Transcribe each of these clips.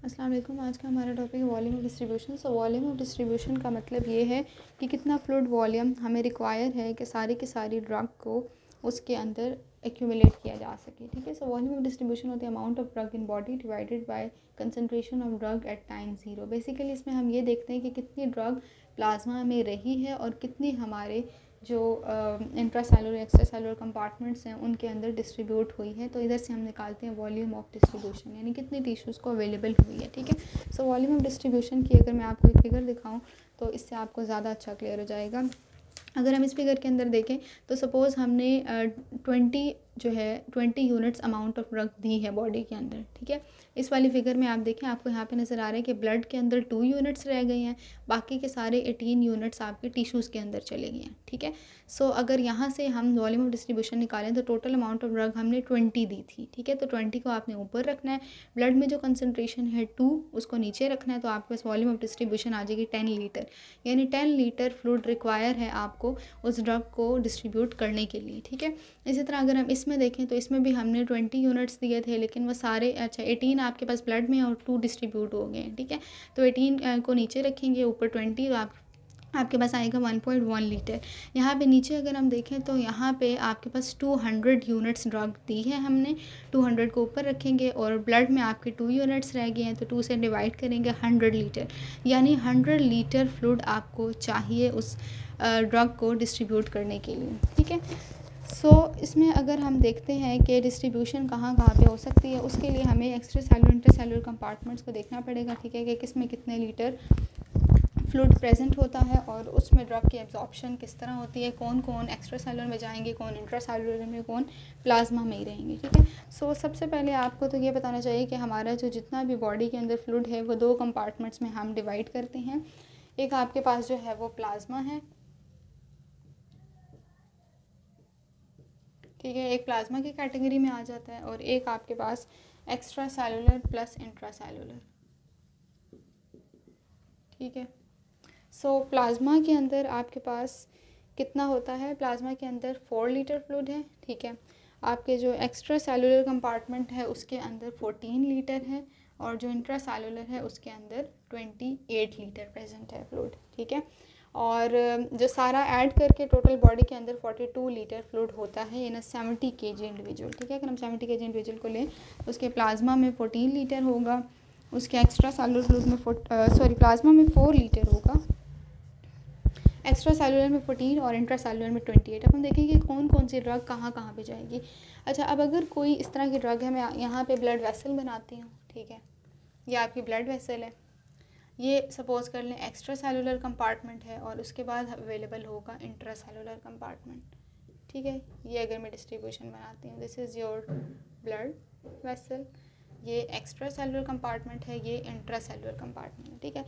अस्सलाम वालेकुम। आज का हमारा टॉपिक है volume of distribution. So volume of distribution का मतलब ये है कि कितना फ्लूइड वॉल्यूम हमें रिक्वायर है कि की सारी ड्रग को उसके अंदर एक्यूमुलेट किया जा सके। ठीक है। सो वॉल्यूम ऑफ डिस्ट्रीब्यूशन होती है amount of drug in body divided bye concentration of drug at time zero. Basically इसमें हम ये देखते हैं कि कितनी ड्रग प्लाज्मा में रही है और कितनी हमारे जो इंट्रासेलुलर एक्स्ट्रासेलुलर कंपार्टमेंट्स हैं उनके अंदर डिस्ट्रीब्यूट हुई है। तो इधर से हम निकालते हैं वॉल्यूम ऑफ डिस्ट्रीब्यूशन, यानी कितनी टिश्यूज़ को अवेलेबल हुई है। ठीक है। सो वॉल्यूम ऑफ डिस्ट्रीब्यूशन की अगर मैं आपको एक फिगर दिखाऊं तो इससे आपको ज़्यादा अच्छा क्लियर हो जाएगा। अगर हम इस फिगर के अंदर देखें तो सपोज़ हमने 20 यूनिट्स अमाउंट ऑफ ड्रग दी है बॉडी के अंदर। ठीक है। इस वाली फिगर में आप देखें, आपको यहाँ पे नज़र आ रहा है कि ब्लड के अंदर 2 यूनिट्स रह गए हैं, बाकी के सारे 18 यूनिट्स आपके टिश्यूज़ के अंदर चले गए हैं। ठीक है। सो अगर यहाँ से हम वॉल्यूम ऑफ डिस्ट्रीब्यूशन निकालें तो टोटल अमाउंट ऑफ ड्रग हमने 20 दी थी। ठीक है। तो 20 को आपने ऊपर रखना है, ब्लड में जो कंसनट्रेशन है 2 उसको नीचे रखना है, तो आपके पास वॉल्यूम ऑफ डिस्ट्रीब्यूशन आ जाएगी 10 लीटर, यानी 10 लीटर फ्लूइड रिक्वायर है आपको उस ड्रग को डिस्ट्रीब्यूट करने के लिए। ठीक है। इसी तरह अगर हम इसमें देखें तो इसमें भी हमने 20 यूनिट्स दिए थे, लेकिन वो सारे 18 आपके पास ब्लड में और 2 डिस्ट्रीब्यूट हो गए हैं। ठीक है। तो 18 को नीचे रखेंगे, ऊपर 20, तो आपके पास आएगा 1.1 लीटर। यहाँ पे नीचे अगर हम देखें तो यहाँ पे आपके पास 200 यूनिट्स ड्रग दी है हमने, 200 को ऊपर रखेंगे और ब्लड में आपके 2 यूनिट्स रह गए हैं, तो 2 से डिवाइड करेंगे 100 लीटर, यानी 100 लीटर फ्लूइड आपको चाहिए उस ड्रग को डिस्ट्रीब्यूट करने के लिए। ठीक है। सो इसमें अगर हम देखते हैं कि डिस्ट्रीब्यूशन कहाँ कहाँ पे हो सकती है, उसके लिए हमें एक्स्ट्रा सेलुलर इंटरसेलुलर कंपार्टमेंट्स को देखना पड़ेगा। ठीक है, कि किस में कितने लीटर फ्लूइड प्रेजेंट होता है और उसमें ड्रग की एब्जॉर्प्शन किस तरह होती है, कौन कौन एक्स्ट्रा सेलुलर में जाएंगे, कौन इंट्रासेलुलर में, कौन प्लाज्मा में ही रहेंगे। ठीक है। सो सबसे पहले आपको तो ये बताना चाहिए कि हमारा जो जितना भी बॉडी के अंदर फ्लूइड है वो 2 कंपार्टमेंट्स में हम डिवाइड करते हैं। एक आपके पास जो है वो प्लाज्मा है। ठीक है, एक प्लाज्मा की कैटेगरी में आ जाता है और एक आपके पास एक्स्ट्रा सेलुलर प्लस इंट्रासेलुलर। ठीक है। सो प्लाज्मा के अंदर आपके पास कितना होता है, प्लाज्मा के अंदर 4 लीटर फ्लूइड है। ठीक है। आपके जो एक्स्ट्रा सेलुलर कंपार्टमेंट है उसके अंदर 14 लीटर है और जो इंट्रा सेलुलर है उसके अंदर 28 लीटर प्रेजेंट है फ्लूइड। ठीक है। और जो सारा ऐड करके टोटल बॉडी के अंदर 42 लीटर फ्लूइड होता है इन 70 kg इंडिविजुअल। ठीक है। अगर हम 70 kg इंडिविजुअल को लें, उसके प्लाज्मा में 14 लीटर होगा, उसके एक्स्ट्रा सेलुलर फ्लूइड में प्लाज्मा में 4 लीटर होगा, एक्स्ट्रा सेलुलर में 14 और इंट्रा सेलुलर में 28। अब हम देखेंगे कौन कौन सी ड्रग कहाँ कहाँ पे जाएगी। अच्छा, अब अगर कोई इस तरह की ड्रग है, मैं यहाँ पे ब्लड वेसल बनाती हूँ। ठीक है, ये आपकी ब्लड वेसल है, ये सपोज कर लें एक्स्ट्रा सेलुलर कंपार्टमेंट है और उसके बाद अवेलेबल होगा इंट्रा सेलुलर कंपार्टमेंट। ठीक है, ये अगर मैं डिस्ट्रीब्यूशन बनाती हूँ, this is your blood vessel, ये एक्स्ट्रा सेलुलर कंपार्टमेंट है, ये इंट्रा सेलुलर कंपार्टमेंट है। ठीक है,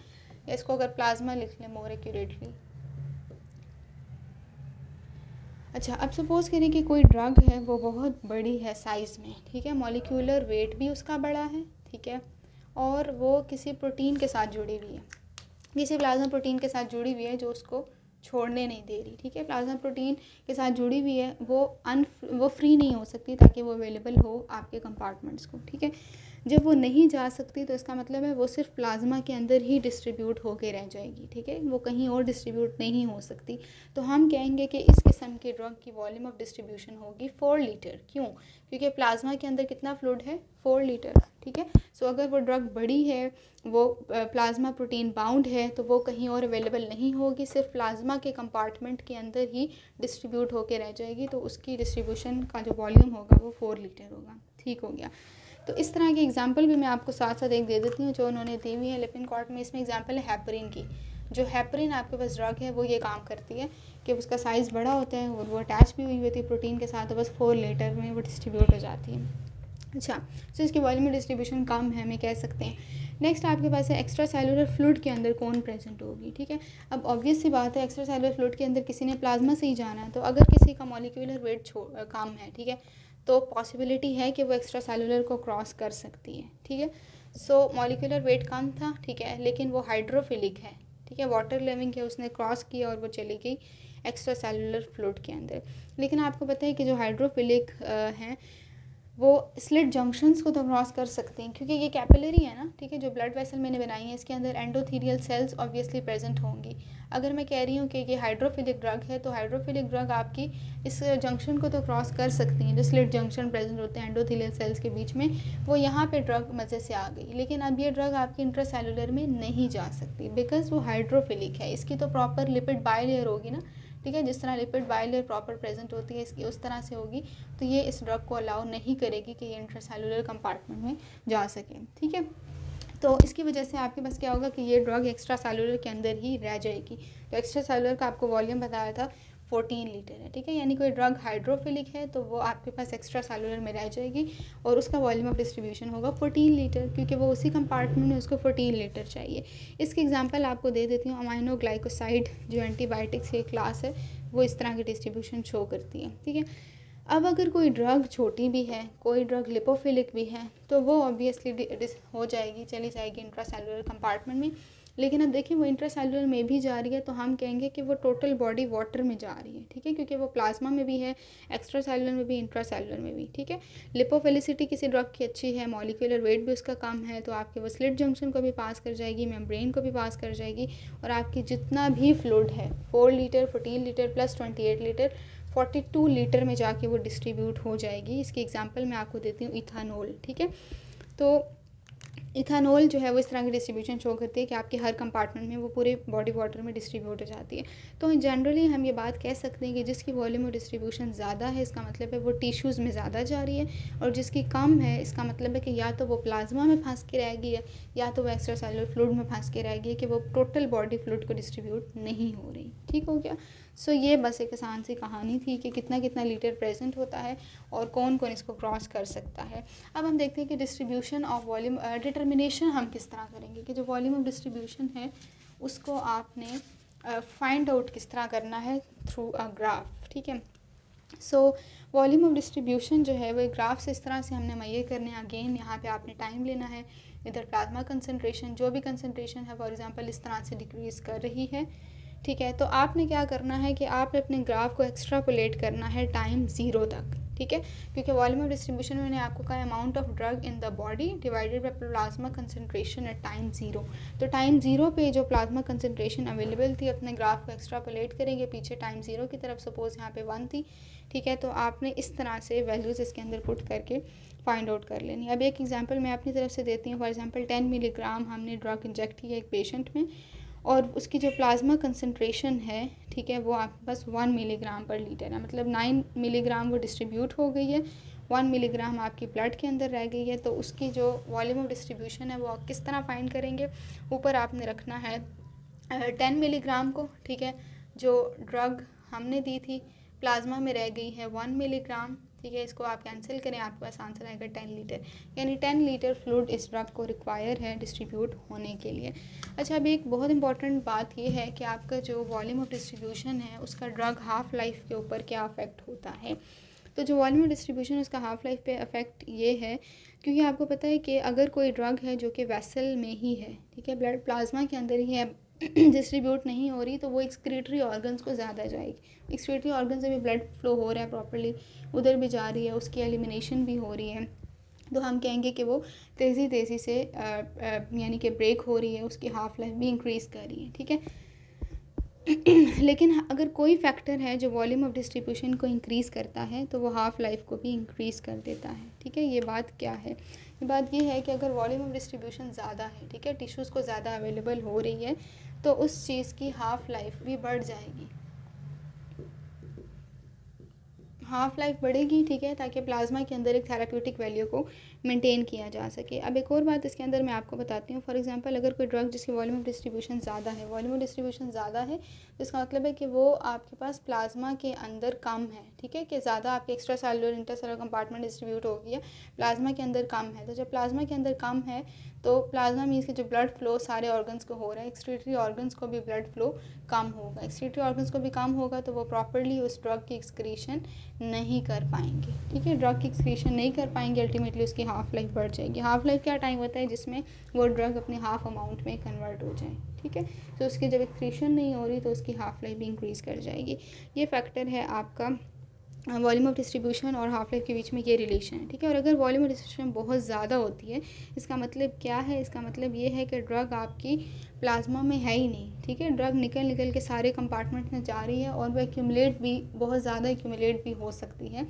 इसको अगर प्लाज्मा लिख लें मोर एक्यूरेटली। अच्छा, अब सपोज़ करें कि कोई ड्रग है वो बहुत बड़ी है साइज़ में। ठीक है, मॉलिक्यूलर वेट भी उसका बड़ा है। ठीक है, और वो किसी प्रोटीन के साथ जुड़ी हुई है, किसी प्लाज्मा प्रोटीन के साथ जुड़ी हुई है जो उसको छोड़ने नहीं दे रही। ठीक है, प्लाज्मा प्रोटीन के साथ जुड़ी हुई है, वो फ्री नहीं हो सकती ताकि वो अवेलेबल हो आपके कंपार्टमेंट्स को। ठीक है, जब वो नहीं जा सकती तो इसका मतलब है वो सिर्फ प्लाज्मा के अंदर ही डिस्ट्रीब्यूट होके रह जाएगी। ठीक है, वो कहीं और डिस्ट्रीब्यूट नहीं हो सकती। तो हम कहेंगे कि इस किस्म के ड्रग की वॉल्यूम ऑफ डिस्ट्रीब्यूशन होगी 4 लीटर। क्यों? क्योंकि प्लाज्मा के अंदर कितना फ्लूइड है, 4 लीटर। ठीक है। सो अगर वो ड्रग बड़ी है, वो प्लाज्मा प्रोटीन बाउंड है, तो वो कहीं और अवेलेबल नहीं होगी, सिर्फ प्लाज्मा के कंपार्टमेंट के अंदर ही डिस्ट्रीब्यूट होके रह जाएगी। तो उसकी डिस्ट्रीब्यूशन का जो वॉल्यूम होगा वो 4 लीटर होगा। ठीक हो गया। तो इस तरह की एग्जांपल भी मैं आपको साथ साथ एक दे देती हूँ जो उन्होंने दी हुई है लिपिनकॉर्ट में। इसमें एग्जांपल है हेपरिन की। जो हेपरिन आपके पास ड्रग है वो ये काम करती है कि उसका साइज़ बड़ा होता है और वो अटैच भी हुई होती है प्रोटीन के साथ, तो बस 4 लीटर में वो डिस्ट्रीब्यूट हो जाती है। अच्छा, तो इसकी वॉल्यूम डिस्ट्रीब्यूशन कम है, हमें कह सकते हैं। नेक्स्ट आपके पास है एक्स्ट्रा सेलुलर फ्लूइड के अंदर कौन प्रेजेंट होगी। ठीक है, अब ऑब्वियस सी बात है एक्स्ट्रा सेलुलर फ्लूइड के अंदर किसी ने प्लाज्मा से ही जाना है, तो अगर किसी का मॉलिक्यूलर वेट कम है, ठीक है, तो पॉसिबिलिटी है कि वो एक्स्ट्रा सेलुलर को क्रॉस कर सकती है। ठीक है, सो मॉलिक्यूलर वेट कम था, ठीक है, लेकिन वो हाइड्रोफिलिक है। ठीक है, वाटर लिविंग है, उसने क्रॉस किया और वो चली गई एक्स्ट्रा सेलुलर फ्लूइड के अंदर। लेकिन आपको पता है कि जो हाइड्रोफिलिक हैं वो स्लिट जंक्शंस को तो क्रॉस कर सकते हैं क्योंकि ये कैपिलरी है ना, ठीक है। जो ब्लड वेसल मैंने बनाई है इसके अंदर एंडोथीलियल सेल्स ऑब्वियसली प्रेजेंट होंगी। अगर मैं कह रही हूँ कि ये हाइड्रोफिलिक ड्रग है तो हाइड्रोफिलिक ड्रग आपकी इस जंक्शन को तो क्रॉस कर सकती हैं, जो स्लिट जंक्शन प्रेजेंट होते हैं एंडोथीलियल सेल्स के बीच में, वो यहाँ पे ड्रग मज़े से आ गई। लेकिन अब ये ड्रग आपकी इंट्रासेलुलर में नहीं जा सकती बिकॉज वो हाइड्रोफिलिक है। इसकी तो प्रॉपर लिपिड बायलेयर होगी ना, ठीक है। जिस तरह लिपिड बायलेयर प्रॉपर प्रेजेंट होती है इसकी उस तरह से होगी, तो ये इस ड्रग को अलाउ नहीं करेगी कि ये इंट्रासेलुलर कंपार्टमेंट में जा सके, ठीक है। तो इसकी वजह से आपके पास क्या होगा कि ये ड्रग एक्स्ट्रा सेलुलर के अंदर ही रह जाएगी। तो एक्स्ट्रा सेलुलर का आपको वॉल्यूम बताया था 14 लीटर है, ठीक है। यानी कोई ड्रग हाइड्रोफिलिक है तो वो आपके पास एक्स्ट्रा सेलुलर में रह जाएगी और उसका वॉल्यूम ऑफ डिस्ट्रीब्यूशन होगा 14 लीटर, क्योंकि वो उसी कंपार्टमेंट में उसको 14 लीटर चाहिए। इसकी एग्जांपल आपको दे देती हूँ। अमाइनो ग्लाइकोसाइड जो एंटीबायोटिक्स की क्लास है वो इस तरह की डिस्ट्रीब्यूशन शो करती है, ठीक है। अब अगर कोई ड्रग छोटी भी है, कोई ड्रग लिपोफिलिक भी है, तो वो ऑब्वियसली हो जाएगी, चली जाएगी इंट्रासेलुलर कंपार्टमेंट में। लेकिन अब देखिए वो इंट्रासेलुलर में भी जा रही है तो हम कहेंगे कि वो टोटल बॉडी वाटर में जा रही है, ठीक है, क्योंकि वो प्लाज्मा में भी है, एक्स्ट्रा सेलुलर में भी, इंट्रासेलुलर में भी, ठीक है। लिपोफिलिसिटी किसी ड्रग की अच्छी है, मॉलिक्यूलर वेट भी उसका कम है, तो आपके वो स्लिट जंक्शन को भी पास कर जाएगी, मेम्ब्रेन को भी पास कर जाएगी और आपकी जितना भी फ्लूइड है 4 litre, 14 litre plus 28 litre, 42 litre में जाके वो डिस्ट्रीब्यूट हो जाएगी। इसकी एग्जांपल मैं आपको देती हूँ इथानॉल, ठीक है। तो इथानॉल जो है वो इस तरह की डिस्ट्रीब्यूशन शो करती है कि आपके हर कंपार्टमेंट में वो पूरे बॉडी वाटर में डिस्ट्रीब्यूट हो जाती है। तो जनरली हम ये बात कह सकते हैं कि जिसकी वॉल्यूम ऑफ डिस्ट्रीब्यूशन ज़्यादा है इसका मतलब है वो टिश्यूज़ में ज़्यादा जा रही है, और जिसकी कम है इसका मतलब है कि या तो वो प्लाज्मा में फंस के रह गई है या तो वो एक्स्ट्रा सेलुलर फ्लूइड में फंस के रह गई है कि वो टोटल बॉडी फ्लूइड को डिस्ट्रीब्यूट नहीं हो रही, ठीक हो गया। सो ये बस एक आसान सी कहानी थी कि कितना कितना लीटर प्रेजेंट होता है और कौन कौन इसको क्रॉस कर सकता है। अब हम देखते हैं कि डिस्ट्रीब्यूशन ऑफ वॉल्यूम डिटर्मिनेशन हम किस तरह करेंगे, कि जो वॉल्यूम ऑफ डिस्ट्रीब्यूशन है उसको आपने फाइंड आउट किस तरह करना है थ्रू अ ग्राफ, ठीक है। सो वॉल्यूम ऑफ डिस्ट्रीब्यूशन जो है वो ग्राफ से इस तरह से हमने मैयर करने हैं। अगेन यहाँ पे आपने टाइम लेना है। इधर प्लाज्मा कंसनट्रेशन, जो भी कंसनट्रेशन है फॉर एग्जांपल इस तरह से डिक्रीज़ कर रही है, ठीक है। तो आपने क्या करना है कि आपने अपने ग्राफ को एक्स्ट्रापोलेट करना है टाइम 0 तक, ठीक है, क्योंकि वॉल्यूम ऑफ डिस्ट्रीब्यूशन में मैंने आपको कहा amount of drug in the body divided by plasma concentration at time 0। तो टाइम 0 पे जो प्लाज्मा कंसंट्रेशन अवेलेबल थी अपने ग्राफ को एक्स्ट्रापोलेट करेंगे पीछे टाइम 0 की तरफ, सपोज यहाँ पे 1 थी, ठीक है। तो आपने इस तरह से वैल्यूज़ इसके अंदर पुट करके फाइंड आउट कर लेनी। अब एक एग्जांपल मैं अपनी तरफ से देती हूँ। फॉर एग्जांपल 10 मिलीग्राम हमने ड्रग इंजेक्ट किया एक पेशेंट में और उसकी जो प्लाज्मा कंसंट्रेशन है, ठीक है, वो आपके पास 1 मिलीग्राम पर लीटर है, मतलब 9 मिलीग्राम वो डिस्ट्रीब्यूट हो गई है, 1 मिलीग्राम आपकी ब्लड के अंदर रह गई है। तो उसकी जो वॉल्यूम ऑफ डिस्ट्रीब्यूशन है वो आप किस तरह फाइंड करेंगे, ऊपर आपने रखना है 10 मिलीग्राम को, ठीक है, जो ड्रग हमने दी थी प्लाज्मा में रह गई है 1 मिलीग्राम, ठीक है। इसको आप कैंसिल करें, आपके पास आंसर आएगा 10 लीटर, यानी 10 लीटर फ्लूइड इस ड्रग को रिक्वायर है डिस्ट्रीब्यूट होने के लिए। अच्छा, अब एक बहुत इंपॉर्टेंट बात ये है कि आपका जो वॉल्यूम ऑफ डिस्ट्रीब्यूशन है उसका ड्रग हाफ लाइफ के ऊपर क्या अफेक्ट होता है। तो जो वॉल्यूम ऑफ डिस्ट्रीब्यूशन उसका हाफ लाइफ पे अफेक्ट ये है, क्योंकि आपको पता है कि अगर कोई ड्रग है जो कि वेसल में ही है, ठीक है, ब्लड प्लाज्मा के अंदर ही है, डिस्ट्रीब्यूट नहीं हो रही, तो वो एक्सक्रीटरी ऑर्गन्स को ज़्यादा जाएगी। एक्सक्रीटरी ऑर्गन से भी ब्लड फ्लो हो रहा है प्रॉपर्ली, उधर भी जा रही है, उसकी एलिमिनेशन भी हो रही है, तो हम कहेंगे कि वो तेज़ी से यानी कि ब्रेक हो रही है, उसकी हाफ लाइफ भी इंक्रीज़ कर रही है, ठीक है। लेकिन अगर कोई फैक्टर है जो वॉल्यूम ऑफ डिस्ट्रीब्यूशन को इंक्रीज़ करता है तो वो हाफ़ लाइफ को भी इंक्रीज़ कर देता है, ठीक है। ये बात क्या है, ये बात ये है कि अगर वॉल्यूम ऑफ डिस्ट्रीब्यूशन ज़्यादा है, ठीक है, टिश्यूज़ को ज़्यादा अवेलेबल हो रही है, तो उस चीज़ की हाफ़ लाइफ भी बढ़ जाएगी, हाफ़ लाइफ बढ़ेगी, ठीक है, ताकि प्लाज्मा के अंदर एक थेराप्यूटिक वैल्यू को मेंटेन किया जा सके। अब एक और बात इसके अंदर मैं आपको बताती हूँ। फॉर एग्जांपल अगर कोई ड्रग जिसकी वॉल्यूम ऑफ डिस्ट्रीब्यूशन ज़्यादा है, वॉल्यूम ऑफ डिस्ट्रीब्यूशन ज़्यादा है तो इसका मतलब है कि वो आपके पास प्लाज्मा के अंदर कम है, ठीक है, कि ज़्यादा आपके extra cellular intercellular compartment distribute हो गई है, प्लाज्मा के अंदर कम है। तो जब प्लाज्मा के अंदर कम है तो प्लाज्मा मीन्स कि जो ब्लड फ्लो सारे ऑर्गन्स को हो रहा है, एक्सक्रीटरी ऑर्गन्स को भी ब्लड फ्लो कम होगा, एक्सक्रीटरी ऑर्गन्स को भी कम होगा तो वो प्रॉपर्ली उस ड्रग की एक्सक्रीशन नहीं कर पाएंगे, ठीक है, ड्रग की एक्सक्रीशन नहीं कर पाएंगे, अल्टीमेटली उसकी हाफ लाइफ बढ़ जाएगी। हाफ लाइफ क्या टाइम होता है जिसमें वो ड्रग अपने हाफ अमाउंट में कन्वर्ट हो जाए, ठीक है। तो उसकी जब एक्सक्रीशन नहीं हो रही तो उसकी हाफ लाइफ भी इंक्रीज़ कर जाएगी। ये फैक्टर है आपका वॉल्यूम ऑफ डिस्ट्रीब्यूशन और हाफ लाइफ के बीच में ये रिलेशन है, ठीक है। और अगर वॉल्यूम ऑफ डिस्ट्रीब्यूशन बहुत ज़्यादा होती है, इसका मतलब क्या है, इसका मतलब ये है कि ड्रग आपकी प्लाज्मा में है ही नहीं, ठीक है। ड्रग निकल निकल के सारे कंपार्टमेंट में जा रही है और वह एक्यूमुलेट भी बहुत ज़्यादा एक्यूमुलेट भी हो सकती है,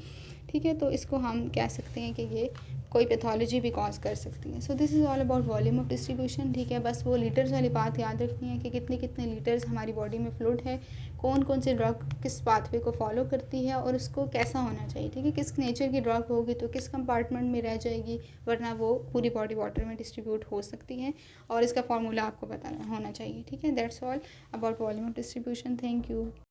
ठीक है। तो इसको हम कह सकते हैं कि ये कोई पैथोलॉजी भी कॉज कर सकती है। So this is all about volume of distribution, ठीक है। बस वो लीटर्स वाली बात याद रखनी है कि कितने कितने लीटर्स हमारी बॉडी में फ्लूइड है, कौन कौन से ड्रग किस पाथवे को फॉलो करती है और उसको कैसा होना चाहिए, ठीक है। किस नेचर की ड्रग होगी तो किस कंपार्टमेंट में रह जाएगी, वरना वो पूरी बॉडी वाटर में डिस्ट्रीब्यूट हो सकती है, और इसका फार्मूला आपको पता होना चाहिए, ठीक है। That's all about volume of distribution. Thank you.